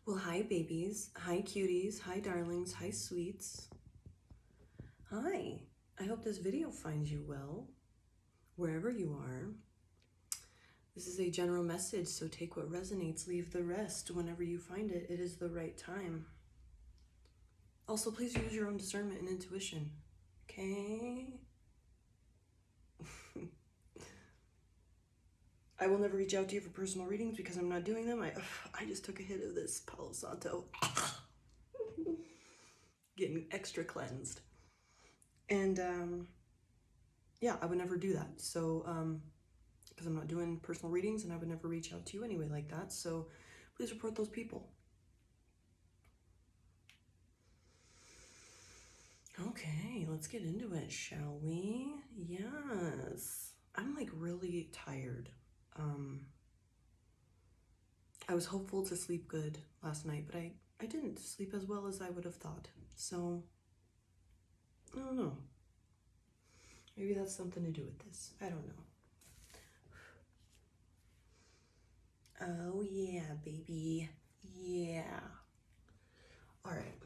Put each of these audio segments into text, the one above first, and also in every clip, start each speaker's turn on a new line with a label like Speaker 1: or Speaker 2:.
Speaker 1: Well, hi babies, hi cuties, hi darlings, hi sweets. Hi, I hope this video finds you well, wherever you are. This is a general message, so take what resonates, leave the rest. Whenever you find it, it is the right time. Also, please use your own discernment and intuition, okay? I will never reach out to you for personal readings because I'm not doing them. I just took a hit of this Palo Santo. Getting extra cleansed. And yeah, I would never do that. So, because I'm not doing personal readings and I would never reach out to you anyway like that. So please report those people. Okay, let's get into it, shall we? Yes. I'm like really tired. I was hopeful to sleep good last night, but I didn't sleep as well as I would have thought. So, I don't know. Maybe that's something to do with this. I don't know. Oh yeah, baby. Yeah. All right.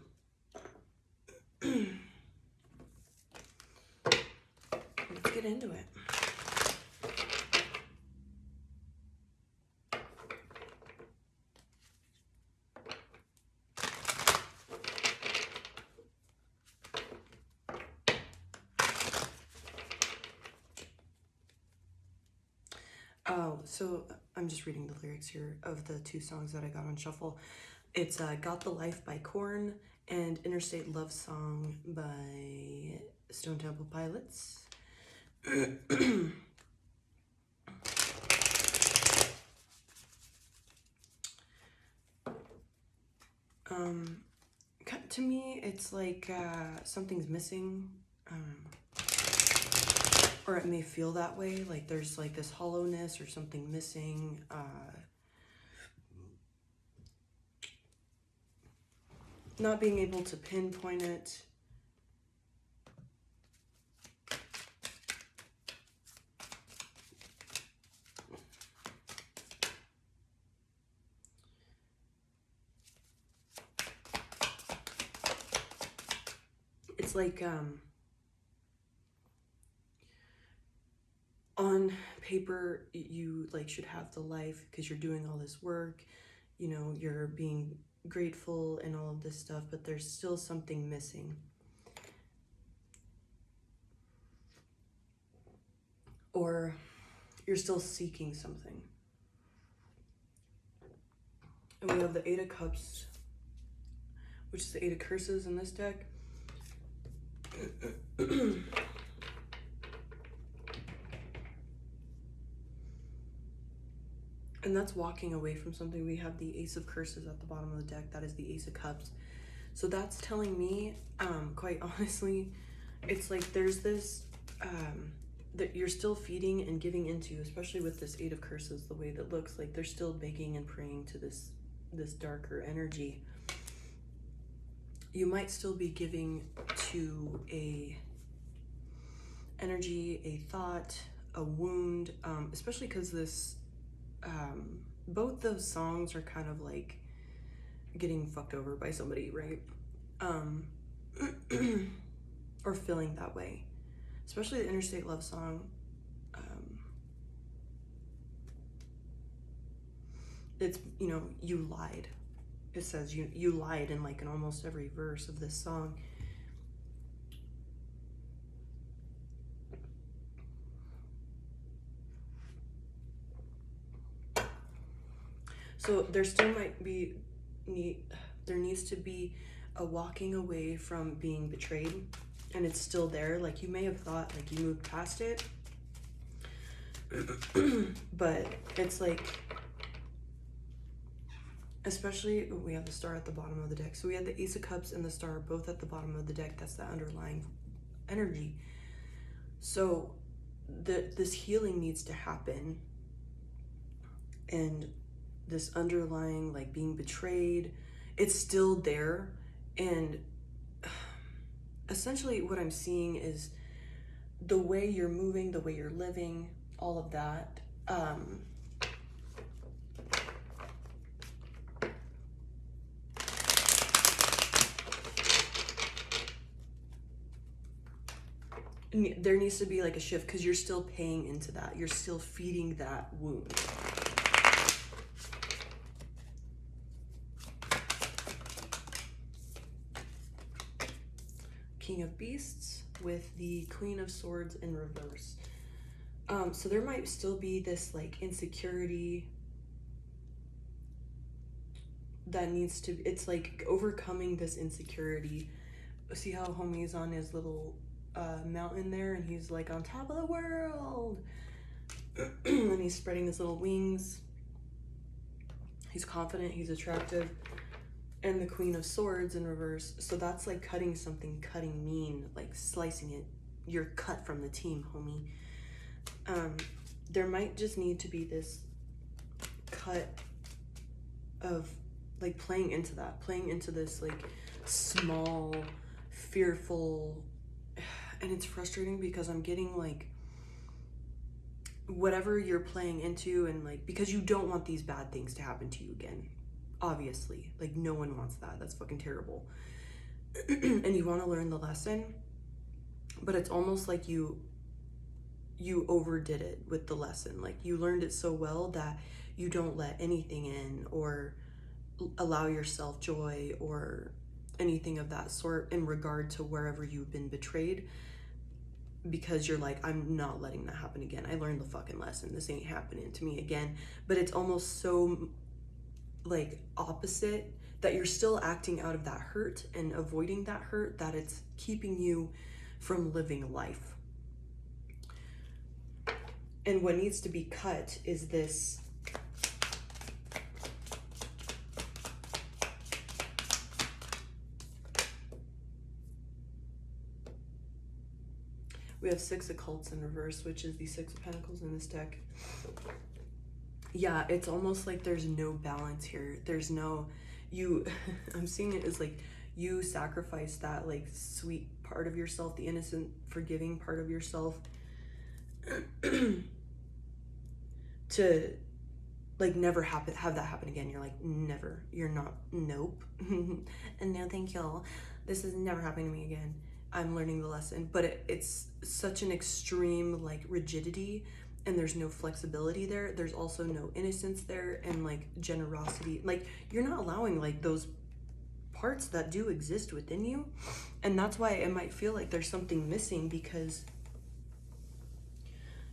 Speaker 1: Let's get into it. Oh, so I'm just reading the lyrics here of the two songs that I got on shuffle. It's Got the Life by Korn and Interstate Love Song by Stone Temple Pilots. To me, it's like something's missing. Or it may feel that way, like there's like this hollowness or something missing. Not being able to pinpoint it. It's like on paper you like should have the life because you're doing all this work, you know, you're being grateful and all of this stuff, but there's still something missing. Or you're still seeking something. And we have the Eight of Cups, which is the Eight of Curses in this deck. And that's walking away from something. We have the Ace of Curses at the bottom of the deck. That is the Ace of Cups. So that's telling me, quite honestly, it's like there's this that you're still feeding and giving into, especially with this Eight of Curses, the way that looks like they're still begging and praying to this darker energy. You might still be giving to a energy, a thought, a wound, especially because this both those songs are kind of like getting fucked over by somebody, right? Or feeling that way, especially the Interstate Love Song. It's, you know, you lied. It says you lied in like in almost every verse of this song. So there still might be there needs to be a walking away from being betrayed, and it's still there. Like you may have thought like you moved past it, but it's like, especially we have the Star at the bottom of the deck. So we had the Ace of Cups and the Star both at the bottom of the deck. That's the underlying energy. So this healing needs to happen, and this underlying like being betrayed, it's still there. And essentially what I'm seeing is the way you're moving, the way you're living, all of that, there needs to be like a shift, because you're still paying into that. You're still feeding that wound. King of Beasts with the Queen of Swords in reverse. So there might still be this like insecurity that needs to, it's like overcoming this insecurity. See how homie's on his little mountain there, and he's like on top of the world, and he's spreading his little wings. He's confident, he's attractive. And the Queen of Swords in reverse. So that's like cutting something, cutting mean, like slicing it. You're cut from the team, homie. There might just need to be this cut of like playing into that, playing into this like small, fearful, and it's frustrating because I'm getting like whatever you're playing into, and like, because you don't want these bad things to happen to you again. Obviously, like no one wants that. That's fucking terrible. And you want to learn the lesson, but it's almost like you overdid it with the lesson. Like you learned it so well that you don't let anything in or allow yourself joy or anything of that sort in regard to wherever you've been betrayed, because you're like, I'm not letting that happen again. I learned the fucking lesson. This ain't happening to me again. But it's almost so like opposite, that you're still acting out of that hurt and avoiding that hurt, that it's keeping you from living life. And what needs to be cut is this we have Six of Cups in reverse, which is the Six of Pentacles in this deck. Yeah, it's almost like there's no balance here. There's no, I'm seeing it as like you sacrifice that like sweet part of yourself, the innocent, forgiving part of yourself, to like never have that happen again. You're like, never. You're not, nope. And no thank y'all. This is never happening to me again. I'm learning the lesson. But it's such an extreme like rigidity, and there's no flexibility there. There's also no innocence there, and like generosity. Like you're not allowing like those parts that do exist within you. And that's why it might feel like there's something missing, because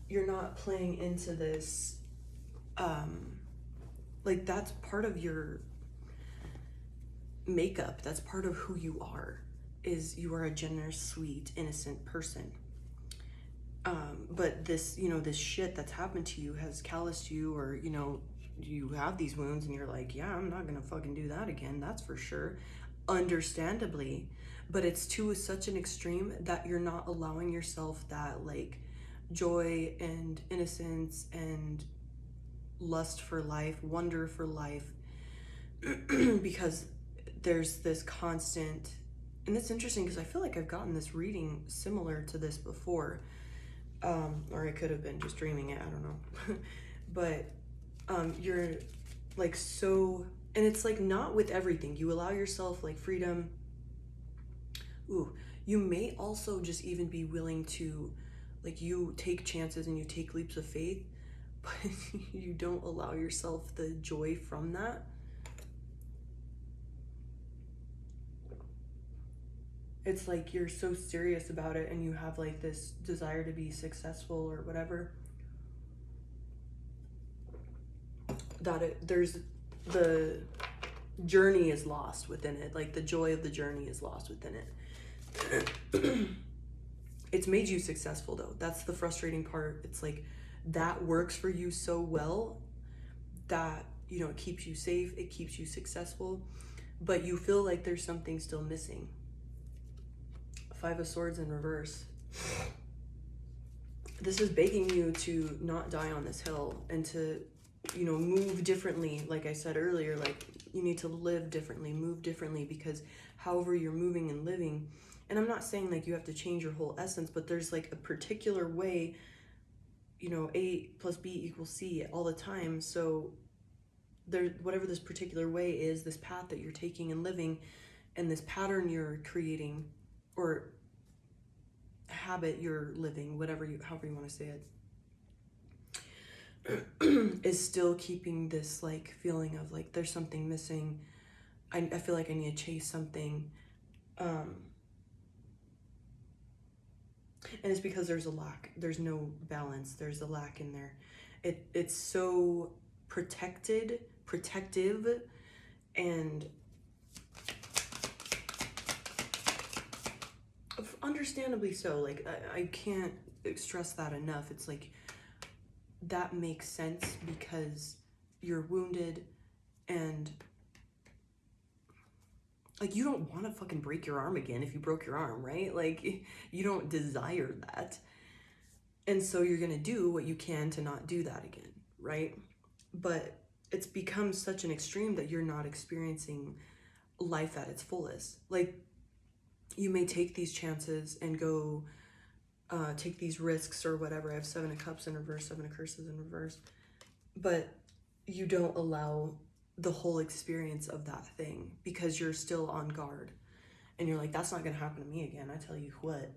Speaker 1: you're not playing into this like that's part of your makeup. That's part of who you are, is you are a generous, sweet, innocent person. But this, this shit that's happened to you has calloused you, or, you have these wounds and you're like, yeah, I'm not gonna fucking do that again. That's for sure. Understandably, but it's to such an extreme that you're not allowing yourself that like joy and innocence and lust for life, wonder for life, because there's this constant, and it's interesting because I feel like I've gotten this reading similar to this before. Or I could have been just dreaming it, I don't know. But you're like so, and it's like not with everything. You allow yourself like freedom. Ooh, you may also just even be willing to, like, you take chances and you take leaps of faith, but you don't allow yourself the joy from that. It's like you're so serious about it, and you have like this desire to be successful or whatever, that there's the journey is lost within it. Like the joy of the journey is lost within it. It's made you successful though. That's the frustrating part. It's like that works for you so well that, it keeps you safe, it keeps you successful, but you feel like there's something still missing. Five of Swords in reverse. This is begging you to not die on this hill, and to, move differently. Like I said earlier, like you need to live differently, move differently, because however you're moving and living, and I'm not saying like you have to change your whole essence, but there's like a particular way, A plus B equals C all the time. So there, whatever this particular way is, this path that you're taking and living, and this pattern you're creating, or habit you're living, however you want to say it, is still keeping this like feeling of like there's something missing. I feel like I need to chase something. And it's because there's a lack. There's no balance. There's a lack in there. It's so protective, and understandably so. Like I can't stress that enough. It's like that makes sense because you're wounded, and like you don't want to fucking break your arm again if you broke your arm, right? Like you don't desire that. And so you're going to do what you can to not do that again, right? But it's become such an extreme that you're not experiencing life at its fullest. Like you may take these chances and go take these risks or whatever. I have 7 of Cups in reverse, 7 of Curses in reverse. But you don't allow the whole experience of that thing because you're still on guard. And you're like, that's not going to happen to me again. I tell you what.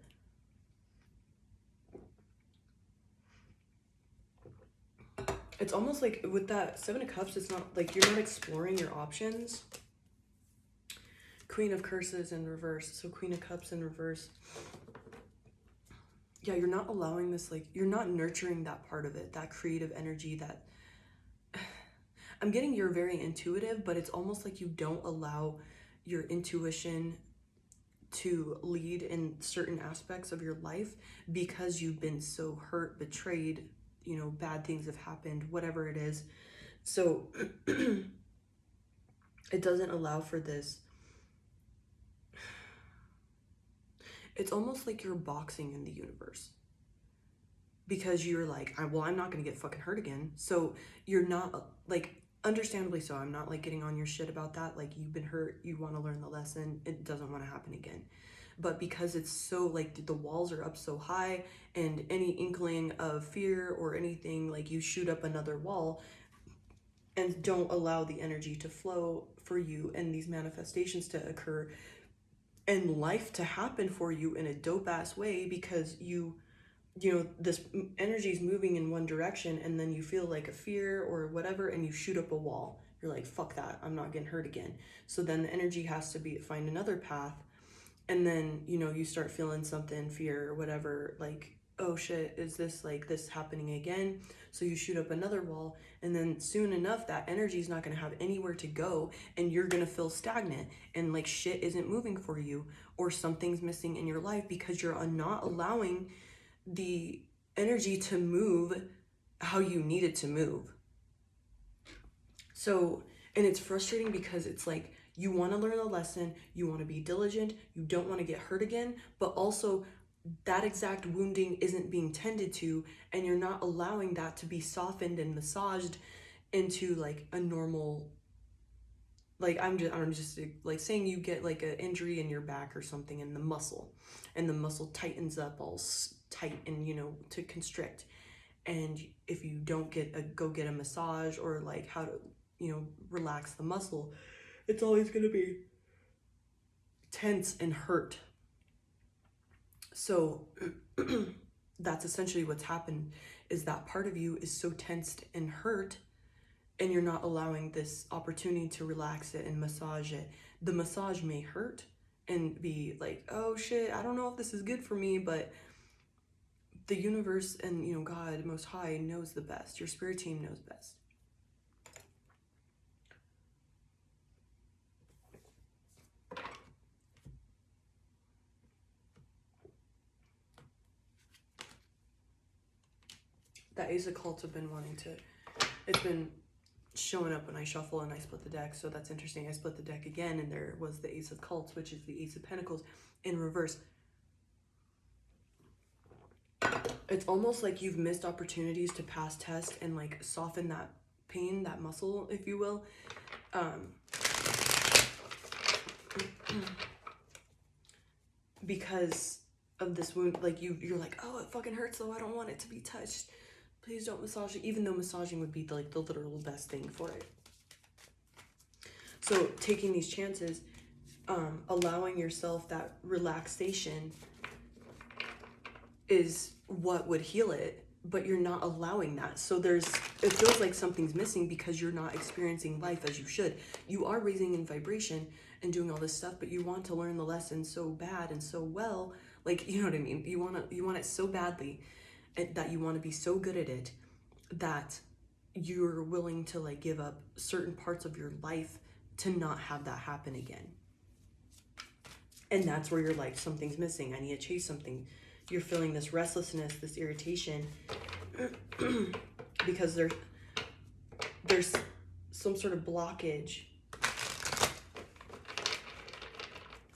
Speaker 1: It's almost like with that 7 of Cups, it's not like you're not exploring your options. Queen of Curses in reverse. So Queen of Cups in reverse. Yeah, you're not allowing this, like, you're not nurturing that part of it, that creative energy that... I'm getting you're very intuitive, but it's almost like you don't allow your intuition to lead in certain aspects of your life because you've been so hurt, betrayed, you know, bad things have happened, whatever it is. So it doesn't allow for this. It's almost like you're boxing in the universe because you're like, well, I'm not going to get fucking hurt again. So you're not like, understandably so, I'm not like getting on your shit about that. Like you've been hurt, you want to learn the lesson. It doesn't want to happen again. But because it's so like the walls are up so high, and any inkling of fear or anything, like you shoot up another wall and don't allow the energy to flow for you and these manifestations to occur and life to happen for you in a dope ass way, because you know, this energy is moving in one direction and then you feel like a fear or whatever and you shoot up a wall. You're like, fuck that, I'm not getting hurt again. So then the energy has to be find another path. And then, you know, you start feeling something, fear or whatever, like, oh shit, is this like this happening again? So you shoot up another wall, and then soon enough that energy is not going to have anywhere to go, and you're going to feel stagnant and like shit isn't moving for you, or something's missing in your life because you're not allowing the energy to move how you need it to move. So, and it's frustrating because it's like you want to learn a lesson, you want to be diligent, you don't want to get hurt again, but also that exact wounding isn't being tended to, and you're not allowing that to be softened and massaged into like a normal, like I'm just like saying you get like an injury in your back or something in the muscle, and the muscle tightens up all tight and, you know, to constrict. And if you don't go get a massage or like how to, you know, relax the muscle, it's always going to be tense and hurt. So that's essentially what's happened, is that part of you is so tensed and hurt, and you're not allowing this opportunity to relax it and massage it. The massage may hurt and be like, oh shit, I don't know if this is good for me, but the universe and, you know, God Most High knows the best. Your spirit team knows best. That Ace of Cups have been wanting to, it's been showing up when I shuffle and I split the deck, so that's interesting. I split the deck again and there was the Ace of Cups, which is the Ace of Pentacles in reverse. It's almost like you've missed opportunities to pass test and like soften that pain, that muscle, if you will. Because of this wound, like you're like, oh, it fucking hurts though, I don't want it to be touched. Please don't massage it, even though massaging would be the literal best thing for it. So taking these chances, allowing yourself that relaxation is what would heal it, but you're not allowing that. So it feels like something's missing because you're not experiencing life as you should. You are raising in vibration and doing all this stuff, but you want to learn the lesson so bad and so well. Like, you know what I mean? You want it so badly, that you want to be so good at it that you're willing to like give up certain parts of your life to not have that happen again. And that's where you're like, something's missing. I need to chase something. You're feeling this restlessness, this irritation, because there's some sort of blockage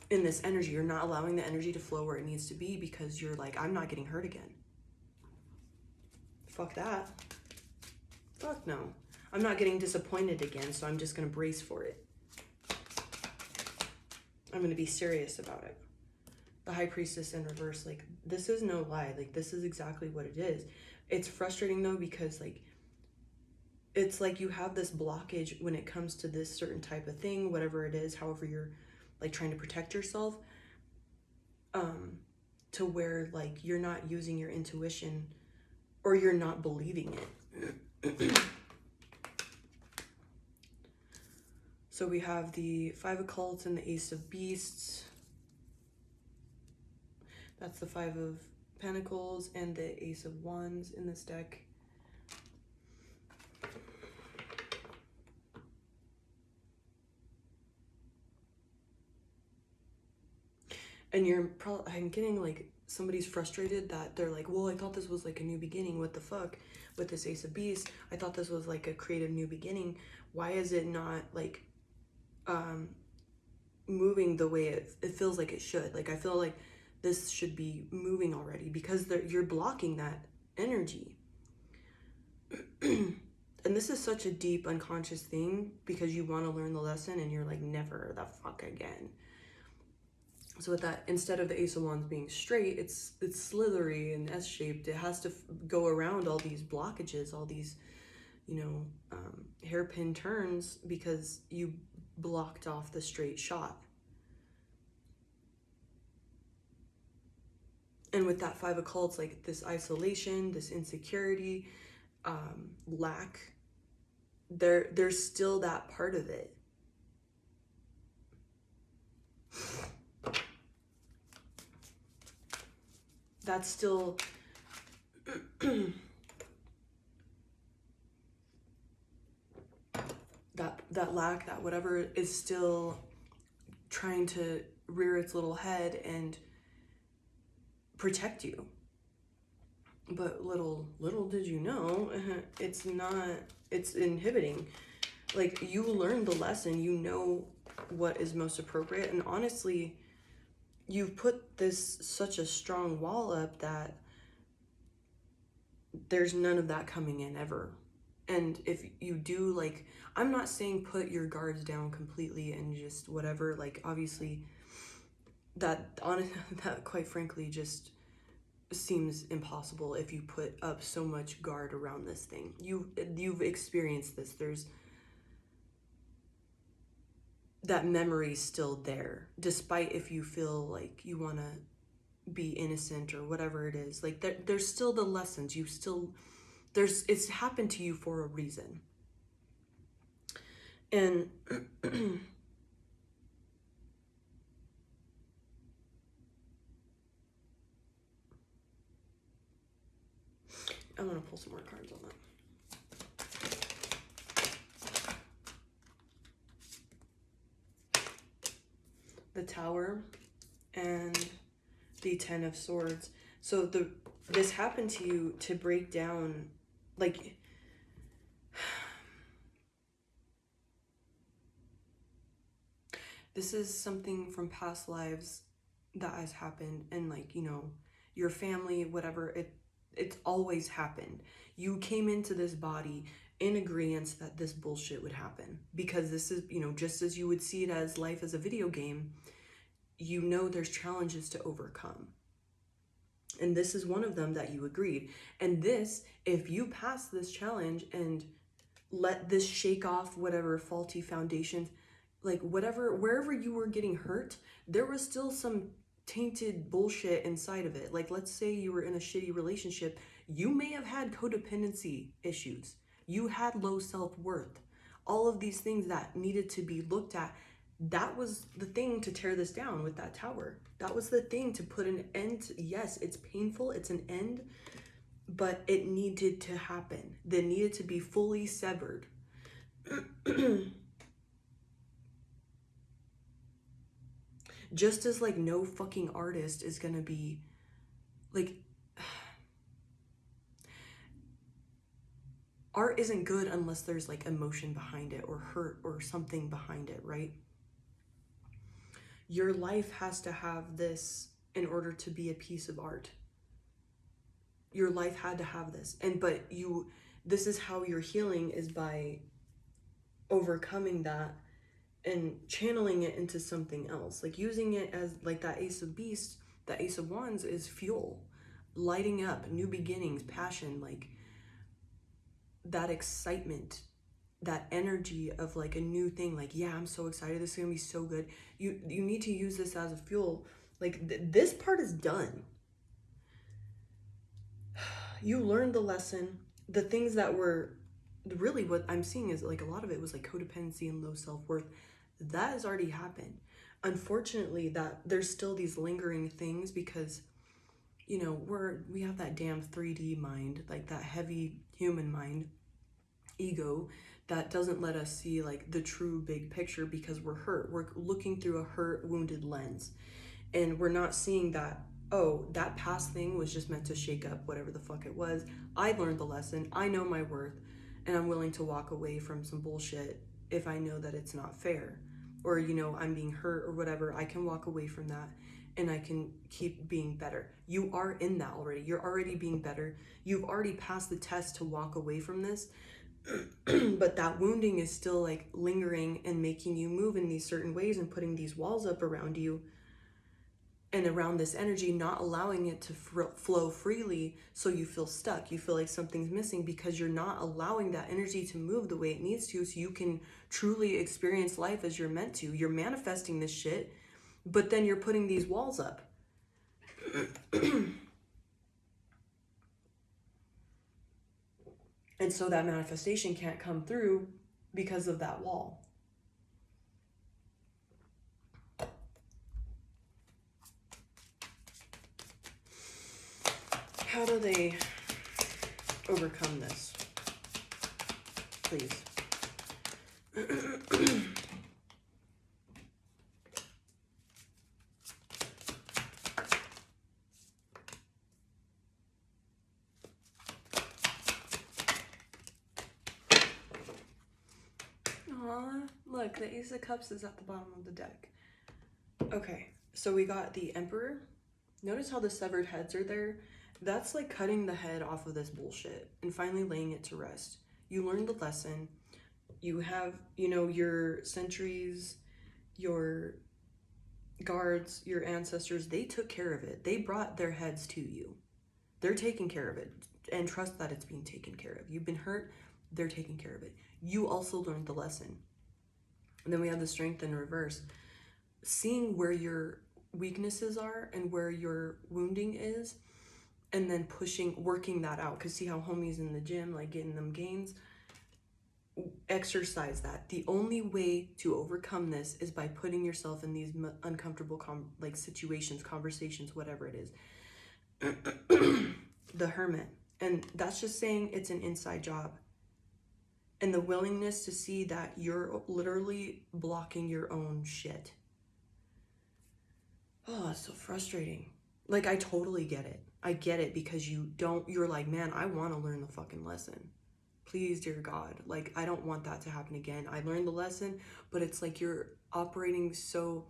Speaker 1: in this energy. You're not allowing the energy to flow where it needs to be because you're like, I'm not getting hurt again. Fuck that. Fuck no. I'm not getting disappointed again, so I'm just gonna brace for it. I'm gonna be serious about it. The High Priestess in reverse, like, this is no lie. Like, this is exactly what it is. It's frustrating though, because like, it's like you have this blockage when it comes to this certain type of thing, whatever it is, however you're like trying to protect yourself, to where like you're not using your intuition, or you're not believing it. So we have the Five of Cups and the Ace of Beasts. That's the Five of Pentacles and the Ace of Wands in this deck. And I'm getting like, somebody's frustrated that they're like, well, I thought this was like a new beginning. What the fuck with this Ace of Beasts? I thought this was like a creative new beginning. Why is it not like moving the way it feels like it should? Like, I feel like this should be moving already, because you're blocking that energy. And this is such a deep unconscious thing, because you want to learn the lesson and you're like, never the fuck again. So with that, instead of the Ace of Wands being straight, it's slithery and S-shaped. It has to go around all these blockages, all these, you know, hairpin turns, because you blocked off the straight shot. And with that Five of Cups, like this isolation, this insecurity, lack, there's still that part of it. That's still that lack, that whatever is still trying to rear its little head and protect you. But little did you know, it's inhibiting. Like, you learned the lesson, you know what is most appropriate, and honestly, you've put such a strong wall up that there's none of that coming in ever. And if you do, like, I'm not saying put your guards down completely and just whatever, like, obviously that quite frankly just seems impossible if you put up so much guard around this thing. You've experienced this. There's that memory still there, despite if you feel like you want to be innocent or whatever it is. Like, there's still the lessons. It's happened to you for a reason. And I want to pull some more cards on that. The Tower and the Ten of Swords. So this happened to you to break down, like, this is something from past lives that has happened, and like, you know, your family, whatever, it's always happened. You came into this body in agreement that this bullshit would happen, because this is, you know, just as you would see it as life as a video game, you know, there's challenges to overcome. And this is one of them that you agreed. And this, if you pass this challenge and let this shake off whatever faulty foundations, like whatever, wherever you were getting hurt, there was still some tainted bullshit inside of it. Like, let's say you were in a shitty relationship. You may have had codependency issues. You had low self-worth. All of these things that needed to be looked at. That was the thing to tear this down with that tower. That was the thing to put an end to. Yes, it's painful. It's an end. But it needed to happen. They needed to be fully severed. Just as like no fucking artist is gonna be like, art isn't good unless there's like emotion behind it or hurt or something behind it, right? Your life has to have this in order to be a piece of art. Your life had to have this. This is how you're healing, is by overcoming that and channeling it into something else. Like using it as like that Ace of Beasts, that Ace of Wands is fuel. Lighting up, new beginnings, passion, like that excitement, that energy of like a new thing. Like, yeah, I'm so excited. This is gonna be so good. You need to use this as a fuel. Like this part is done. You learned the lesson. The things that were really, what I'm seeing is like a lot of it was like codependency and low self-worth. That has already happened. Unfortunately, that there's still these lingering things because, you know, we have that damn 3D mind, like that heavy human mind, ego, that doesn't let us see like the true big picture because we're hurt. We're looking through a hurt, wounded lens, and we're not seeing that, oh, that past thing was just meant to shake up whatever the fuck it was. I learned the lesson. I know my worth, and I'm willing to walk away from some bullshit if I know that it's not fair, or, you know, I'm being hurt or whatever. I can walk away from that and I can keep being better. You are in that already. You're already being better. You've already passed the test to walk away from this. But that wounding is still like lingering and making you move in these certain ways and putting these walls up around you and around this energy, not allowing it to flow freely. So you feel stuck. You feel like something's missing because you're not allowing that energy to move the way it needs to, so you can truly experience life as you're meant to. You're manifesting this shit, but then you're putting these walls up. And so that manifestation can't come through because of that wall. How do they overcome this? Please. Aw, look, the Ace of Cups is at the bottom of the deck. Okay, so we got the Emperor. Notice how the severed heads are there? That's like cutting the head off of this bullshit and finally laying it to rest. You learned the lesson. You have, you know, your centuries, your guards, your ancestors, they took care of it. They brought their heads to you. They're taking care of it, and trust that it's being taken care of. You've been hurt, they're taking care of it. You also learned the lesson. And then we have the Strength in reverse. Seeing where your weaknesses are and where your wounding is, and then working that out. Because see how homie's in the gym, like getting them gains? Exercise that. The only way to overcome this is by putting yourself in these uncomfortable situations, conversations, whatever it is. The Hermit. And that's just saying it's an inside job. And the willingness to see that you're literally blocking your own shit. Oh, it's so frustrating. Like, I totally get it. I get it, because you're like, man, I want to learn the fucking lesson. Please, dear God. Like, I don't want that to happen again. I learned the lesson, but it's like you're operating so,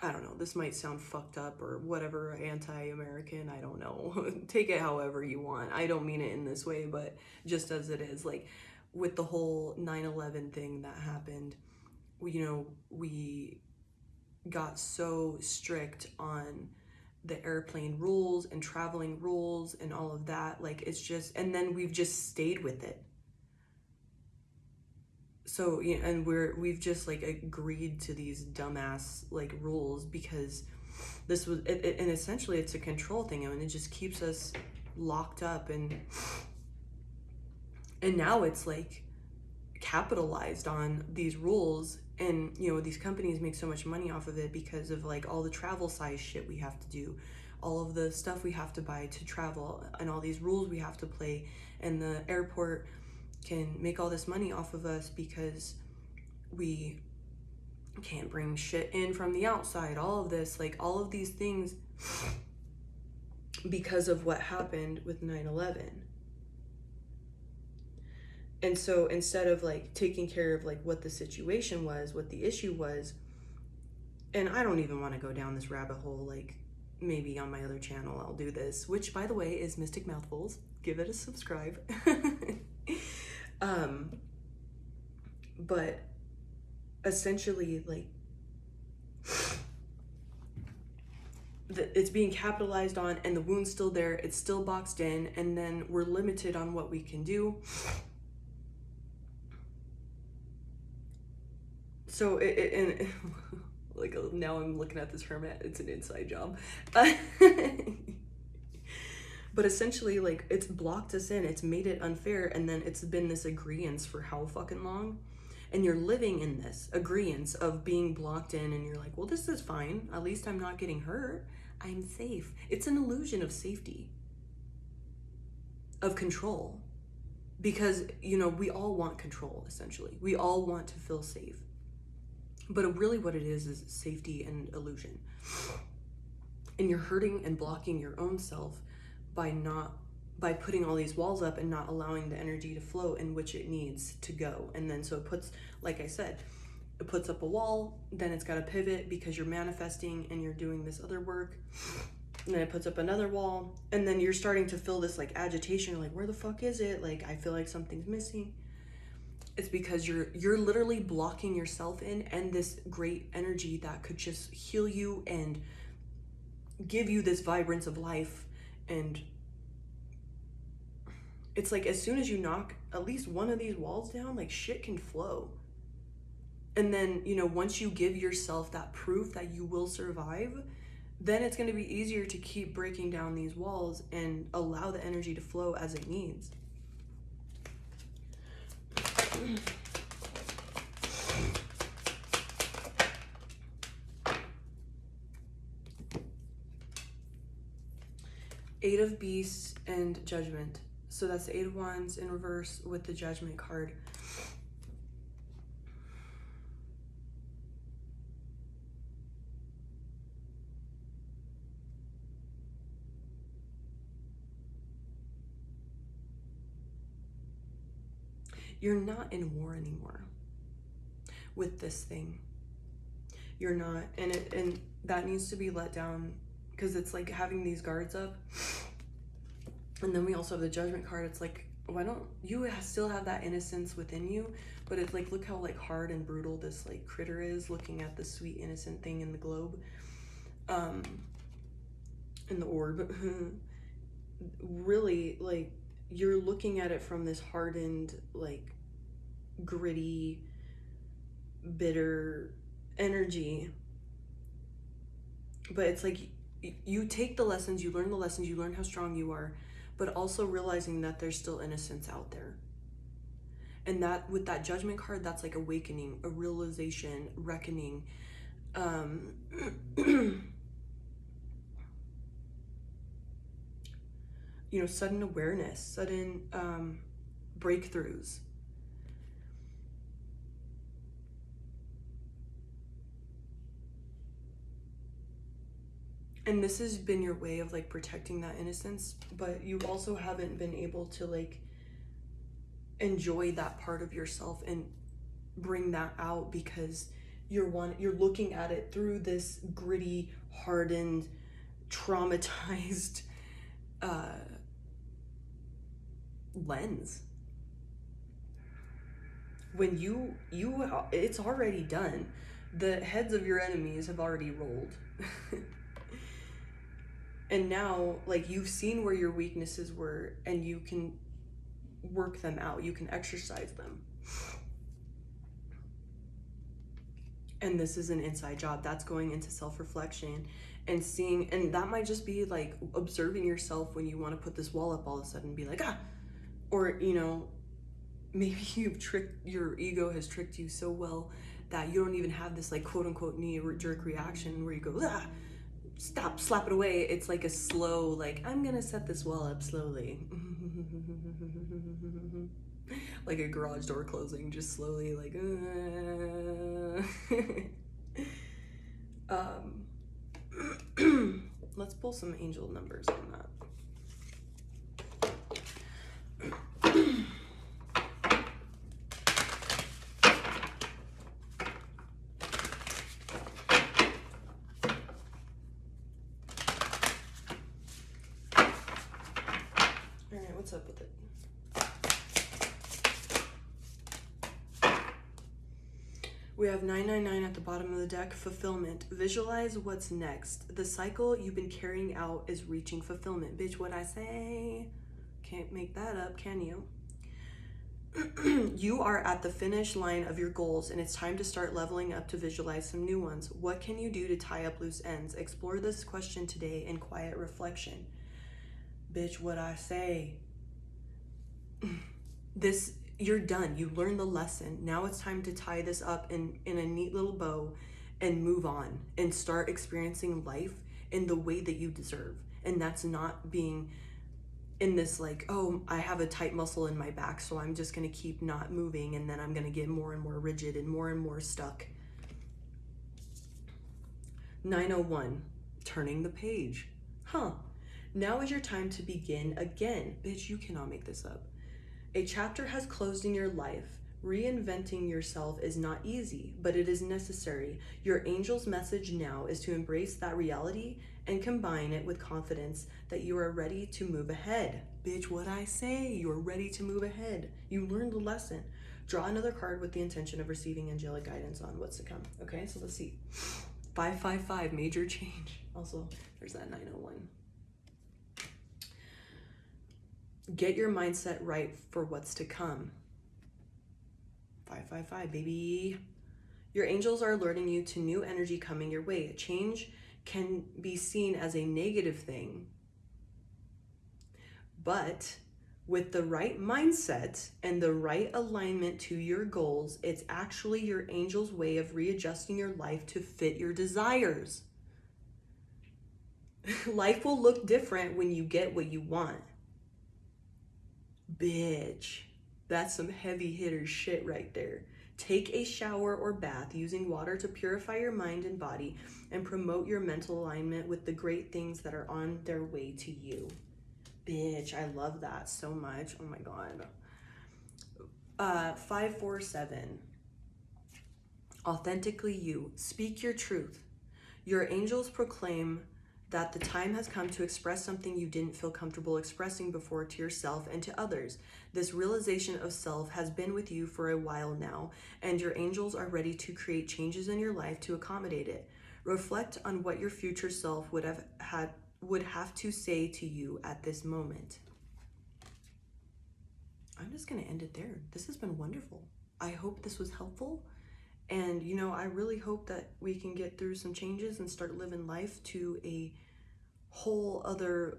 Speaker 1: I don't know, this might sound fucked up or whatever, anti-American, I don't know. Take it however you want. I don't mean it in this way, but just as it is. Like, with the whole 9/11 thing that happened, we got so strict on the airplane rules and traveling rules and all of that. Like, it's just, and then we've just stayed with it. So yeah, and we've just like agreed to these dumbass like rules because this was and essentially it's a control thing. I mean, it just keeps us locked up, and now it's like capitalized on these rules, and you know, these companies make so much money off of it because of like all the travel size shit we have to do, all of the stuff we have to buy to travel, and all these rules we have to play, and the airport can make all this money off of us because we can't bring shit in from the outside, all of this, like all of these things because of what happened with 9/11. And so instead of like taking care of like what the situation was, what the issue was, and I don't even want to go down this rabbit hole, like maybe on my other channel I'll do this, which by the way is Mystic Mouthfuls. Give it a subscribe. But essentially like it's being capitalized on, and the wound's still there, it's still boxed in, and then we're limited on what we can do. So and like now I'm looking at this hermit, it's an inside job. But essentially like it's blocked us in, it's made it unfair, and then it's been this agreeance for how fucking long, and you're living in this agreeance of being blocked in, and you're like, well, this is fine, at least I'm not getting hurt, I'm safe. It's an illusion of safety, of control, because you know, we all want control. Essentially we all want to feel safe, but really what it is safety and illusion. And you're hurting and blocking your own self by putting all these walls up and not allowing the energy to flow in which it needs to go. And then so it puts, like I said, it puts up a wall, then it's got to pivot because you're manifesting and you're doing this other work, and then it puts up another wall, and then you're starting to feel this like agitation. You're like, where the fuck is it? Like, I feel like something's missing. It's because you're literally blocking yourself in, and this great energy that could just heal you and give you this vibrance of life. And it's like as soon as you knock at least one of these walls down, like shit can flow. And then, you know, once you give yourself that proof that you will survive, then it's going to be easier to keep breaking down these walls and allow the energy to flow as it needs. Eight of Beasts and Judgment. So that's the Eight of Wands in reverse with the Judgment card. You're not in war anymore with this thing. You're not, and that needs to be let down, because it's like having these guards up. And then we also have the Judgment card. It's like, why don't you still have that innocence within you? But it's like, look how like hard and brutal this like critter is, looking at the sweet innocent thing in the globe, in the orb. Really, like, you're looking at it from this hardened, like gritty, bitter energy. But it's like you take the lessons, you learn the lessons, you learn how strong you are, but also realizing that there's still innocence out there. And that with that Judgment card, that's like awakening, a realization, reckoning. You know, sudden awareness, sudden breakthroughs. And this has been your way of like protecting that innocence, but you also haven't been able to like enjoy that part of yourself and bring that out, because you're looking at it through this gritty, hardened, traumatized lens. When you it's already done. The heads of your enemies have already rolled. And now, like, you've seen where your weaknesses were, and you can work them out. You can exercise them. And this is an inside job. That's going into self-reflection and seeing, and that might just be like observing yourself when you want to put this wall up all of a sudden and be like, or, you know, maybe your ego has tricked you so well that you don't even have this like quote unquote knee jerk reaction where you go, stop, slap it away. It's like a slow, like, I'm gonna set this wall up slowly. Like a garage door closing, just slowly, like, let's pull some angel numbers on that. All right, what's up with it? We have 999 at the bottom of the deck, fulfillment. Visualize what's next. The cycle you've been carrying out is reaching fulfillment. Bitch, what I say? Can't make that up, can you? You are at the finish line of your goals and it's time to start leveling up to visualize some new ones. What can you do to tie up loose ends? Explore this question today in quiet reflection. Bitch, what I say? You're done. You learned the lesson. Now it's time to tie this up in a neat little bow and move on and start experiencing life in the way that you deserve. And that's not being in this like, oh, I have a tight muscle in my back, so I'm just going to keep not moving and then I'm going to get more and more rigid and more stuck. 901, turning the page. Now is your time to begin again. Bitch, you cannot make this up. A chapter has closed in your life. Reinventing yourself is not easy, but it is necessary. Your angel's message now is to embrace that reality and combine it with confidence that you are ready to move ahead. Bitch, what I say? You're ready to move ahead. You learned the lesson. Draw another card with the intention of receiving angelic guidance on what's to come. Okay, so let's see. 555, major change. Also, there's that 901. Get your mindset right for what's to come. 555, baby. Your angels are alerting you to new energy coming your way. Change can be seen as a negative thing, but with the right mindset and the right alignment to your goals, it's actually your angel's way of readjusting your life to fit your desires. Life will look different when you get what you want. Bitch, that's some heavy hitter shit right there. Take a shower or bath using water to purify your mind and body and promote your mental alignment with the great things that are on their way to you. Bitch, I love that so much. Oh my God. 547. Authentically you. Speak your truth. Your angels proclaim that the time has come to express something you didn't feel comfortable expressing before to yourself and to others. This realization of self has been with you for a while now, and your angels are ready to create changes in your life to accommodate it. Reflect on what your future self would have to say to you at this moment. I'm just going to end it there. This has been wonderful. I hope this was helpful. And, you know, I really hope that we can get through some changes and start living life to a whole other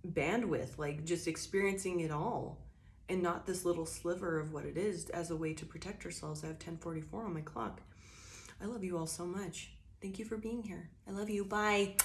Speaker 1: bandwidth, like just experiencing it all and not this little sliver of what it is as a way to protect ourselves. I have 10:44 on my clock. I love you all so much. Thank you for being here. I love you. Bye.